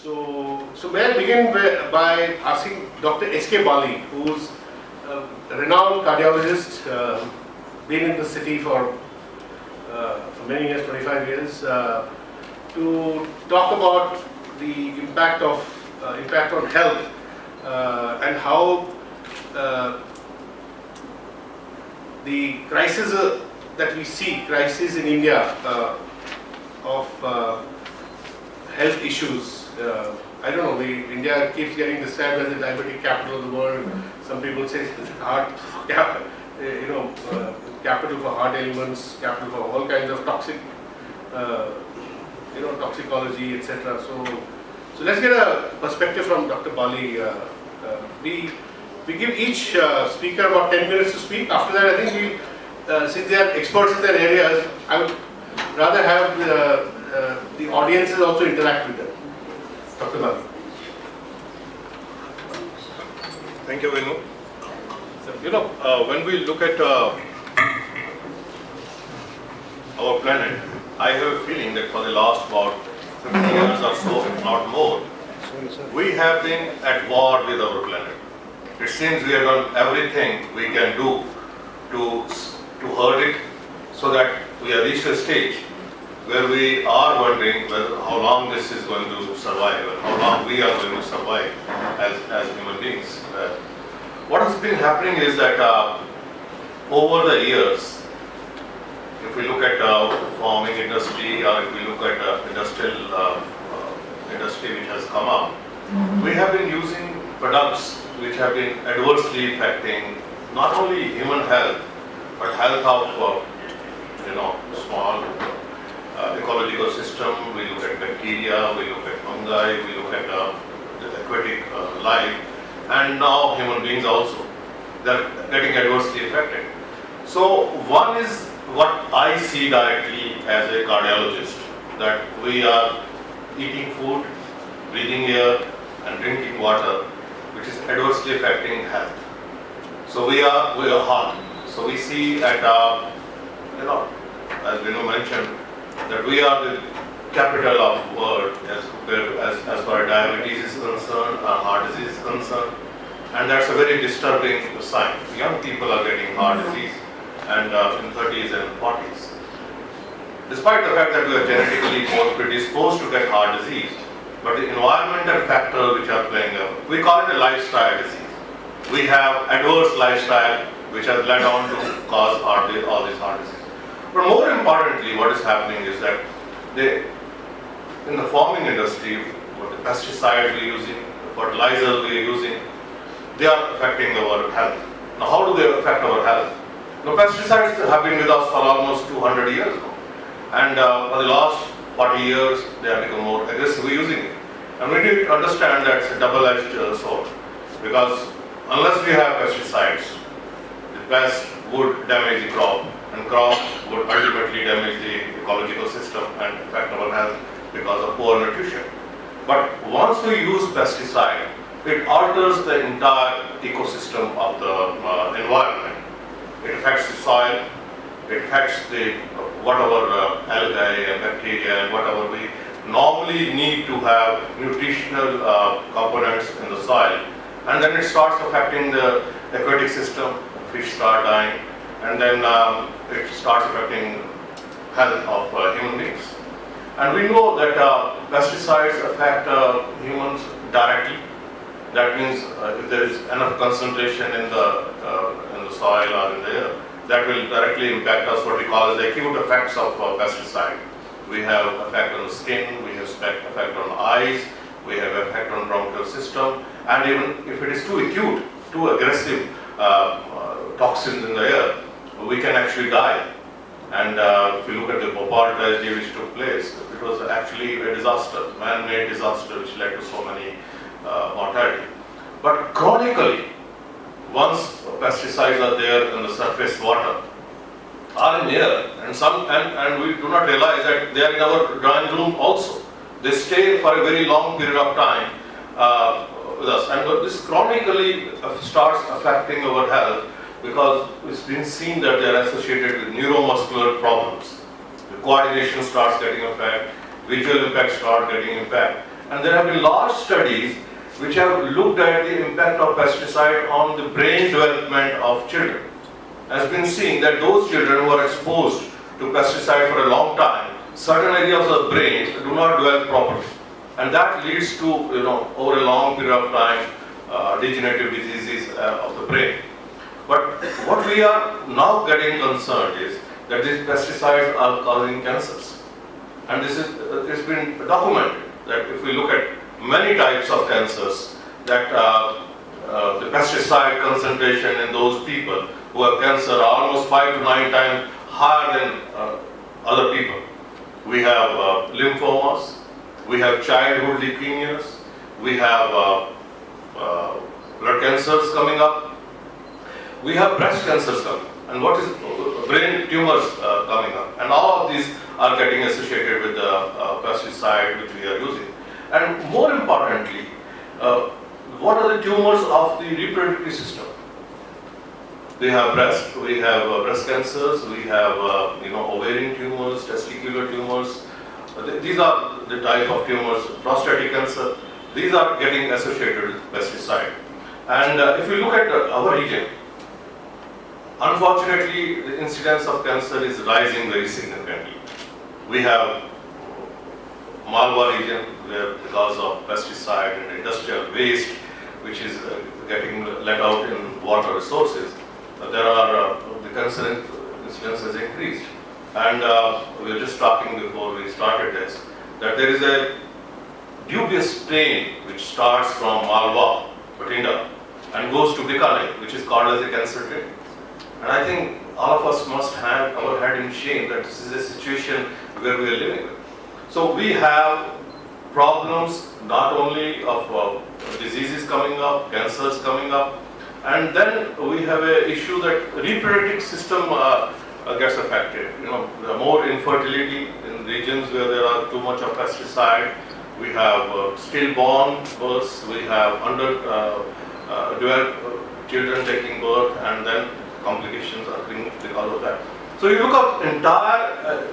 So may I begin by asking Dr. S.K. Bali, who's a renowned cardiologist, been in the city for many years, 25 years, to talk about the impact on health and how the crisis that we see, crisis in India of health issues. I don't know, India keeps getting described as the diabetic capital of the world. Some people say it's capital for heart ailments, capital for all kinds of toxicology, etc. So let's get a perspective from Dr. Bali. We give each speaker about 10 minutes to speak. After that, I think since they are experts in their areas, I would rather have the audiences also interact with them. Dr. Bali. Thank you, Venu. So, when we look at our planet, I have a feeling that for the last about 50 years or so, if not more, we have been at war with our planet. It seems we have done everything we can do to hurt it, so that we have reached a stage where we are wondering how long this is going to survive, and how long we are going to survive as human beings. What has been happening is that over the years, if we look at farming industry, or if we look at industrial industry which has come up, we have been using products which have been adversely affecting not only human health, but health of small ecological system. We look at bacteria, we look at fungi, we look at the aquatic life, and now human beings also. They're getting adversely affected. So one is what I see directly as a cardiologist, that we are eating food, breathing air, and drinking water, which is adversely affecting health. So we are hot. So we see at as Venu mentioned, that we are the capital of the world as far as diabetes is concerned, heart disease is concerned, and that's a very disturbing sign. Young people are getting heart disease, and in 30s and 40s. Despite the fact that we are genetically more predisposed to get heart disease, but the environmental factors which are playing up, we call it a lifestyle disease. We have adverse lifestyle which has led on to cause all these heart disease. But more importantly, what is happening is that in the farming industry, what the pesticides we are using, the fertilizers we are using, they are affecting our health. Now, how do they affect our health? Now, pesticides have been with us for almost 200 years now, and for the last 40 years, they have become more aggressively using it. And we need to understand that it's a double-edged sword, because unless we have pesticides, the pest would damage the crop, and crop would ultimately damage the ecological system and affect our health because of poor nutrition. But once we use pesticide, it alters the entire ecosystem of the environment. It affects the soil, it affects whatever algae and bacteria and whatever we normally need to have nutritional components in the soil, and then it starts affecting the aquatic system. Fish start dying, and then it starts affecting health of human beings. And we know that pesticides affect humans directly. That means if there is enough concentration in the soil or in the air, that will directly impact us, what we call as the acute effects of pesticide. We have effect on the skin, we have effect on the eyes, we have effect on bronchial system, and even if it is too acute, too aggressive toxins in the air, we can actually die. And if you look at the Bhopal tragedy which took place, it was actually a disaster, man-made disaster which led to so many mortality. But chronically, once pesticides are there in the surface water, are in air, and we do not realize that they are in our drawing room also. They stay for a very long period of time with us, and this chronically starts affecting our health, because it's been seen that they are associated with neuromuscular problems. The coordination starts getting affected, visual impact starts getting impact, And there have been large studies which have looked at the impact of pesticide on the brain development of children. It has been seen that those children who are exposed to pesticide for a long time, certain areas of the brain do not develop properly. And that leads to, over a long period of time, degenerative diseases of the brain. But what we are now getting concerned is that these pesticides are causing cancers. And this is, it's been documented that if we look at many types of cancers, that the pesticide concentration in those people who have cancer are almost 5 to 9 times higher than other people. We have lymphomas, we have childhood leukemias, we have blood cancers coming up, we have breast cancers coming, and what is brain tumors coming up, and all of these are getting associated with the pesticide which we are using. And more importantly, what are the tumors of the reproductive system? We have breast, we have breast cancers, we have ovarian tumors, testicular tumors. These are the type of tumors, prostatic cancer. These are getting associated with pesticide. And if you look at our region, unfortunately, the incidence of cancer is rising very significantly. We have Malwa region where because of pesticide and industrial waste, which is getting let out in water resources, there are the cancer incidence has increased. And we were just talking before we started this, that there is a dubious strain which starts from Malwa, Batinda, and goes to Bikaner, which is called as a cancer strain. And I think all of us must have our head in shame that this is a situation where we are living with. So we have problems not only of diseases coming up, cancers coming up, and then we have an issue that reproductive system gets affected. There are more infertility in regions where there are too much of pesticide. We have stillborn births, we have developed children taking birth, and then complications are occurring because of that. So you look at entire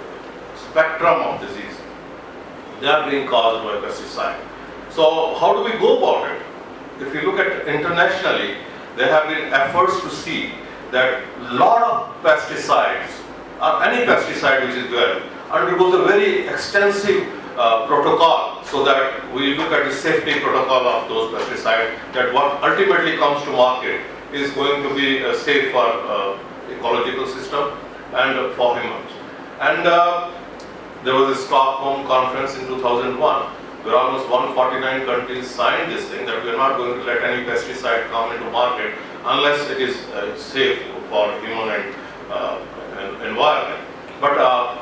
spectrum of disease, they are being caused by pesticide. So how do we go about it? If you look at internationally, there have been efforts to see that a lot of pesticides, or any pesticide which is developed, undergoes a very extensive protocol, so that we look at the safety protocol of those pesticides, that what ultimately comes to market is going to be safe for ecological system and for humans. And there was a Stockholm conference in 2001 where almost 149 countries signed this thing that we are not going to let any pesticide come into market unless it is safe for human and environment. But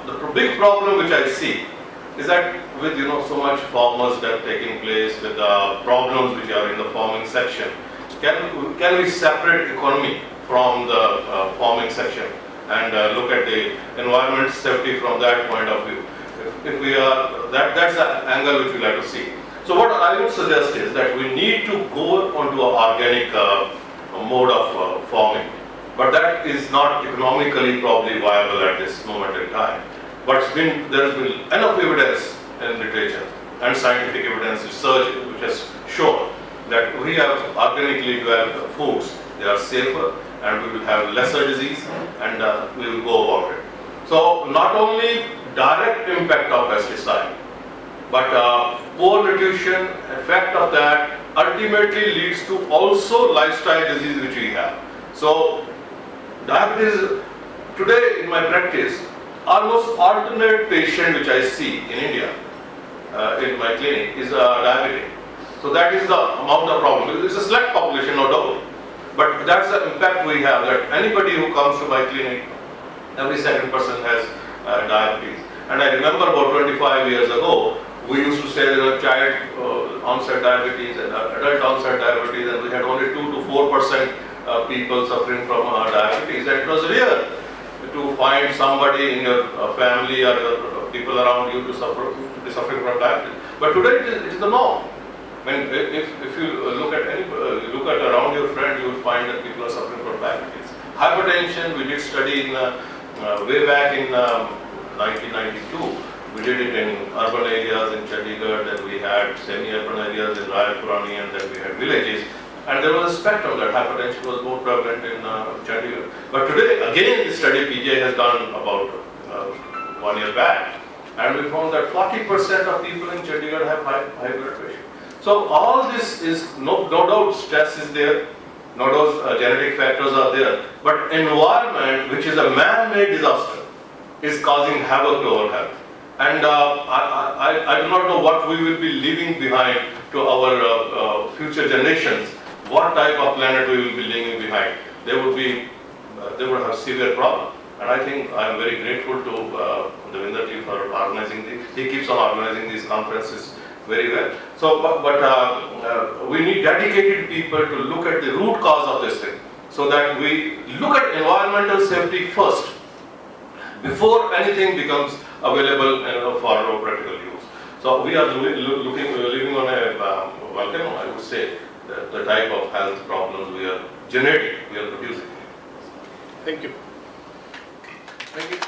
the big problem which I see is that with so much farmers death taking place, with problems which are in the farming section, can we separate economy from the farming section and look at the environment safety from that point of view? If we are, that's the angle which we like to see. So what I would suggest is that we need to go onto an organic mode of farming, but that is not economically probably viable at this moment in time. But there has been enough evidence in literature and scientific evidence research which has shown that we have organically developed foods, they are safer and we will have lesser disease and we will go about it. So not only direct impact of pesticide, but poor nutrition, effect of that ultimately leads to also lifestyle disease which we have. So diabetes, today in my practice, almost alternate patient which I see in India, in my clinic, is diabetic. So that is the amount of problem. It's a select population, no doubt. But that's the impact we have, that anybody who comes to my clinic, every second person has diabetes. And I remember about 25 years ago, we used to say there were child onset diabetes and adult onset diabetes, and we had only 2 to 4% people suffering from diabetes. And it was rare to find somebody in your family or your people around you to be suffering from diabetes. But today it is the norm. I mean, if you look at around your friend, you will find that people are suffering from diabetes. Hypertension, we did study in way back in 1992. We did it in urban areas in Chandigarh, then we had semi-urban areas in Raipurani, and then we had villages. And there was a spectrum that hypertension was more prevalent in Chandigarh. But today, again, this study PJ has done about 1 year back, and we found that 40% of people in Chandigarh have high blood pressure. So all this is, no doubt stress is there, no doubt genetic factors are there, but environment, which is a man-made disaster, is causing havoc to our health. And I do not know what we will be leaving behind to our future generations, what type of planet we will be leaving behind. They would have severe problem. And I think I am very grateful to Devinder ji for organizing this. He keeps on organizing these conferences very well. So, but we need dedicated people to look at the root cause of this thing, so that we look at environmental safety first, before anything becomes available for practical use. So we are living on a volcano, I would say, the type of health problems we are generating, we are producing. Thank you. Thank you.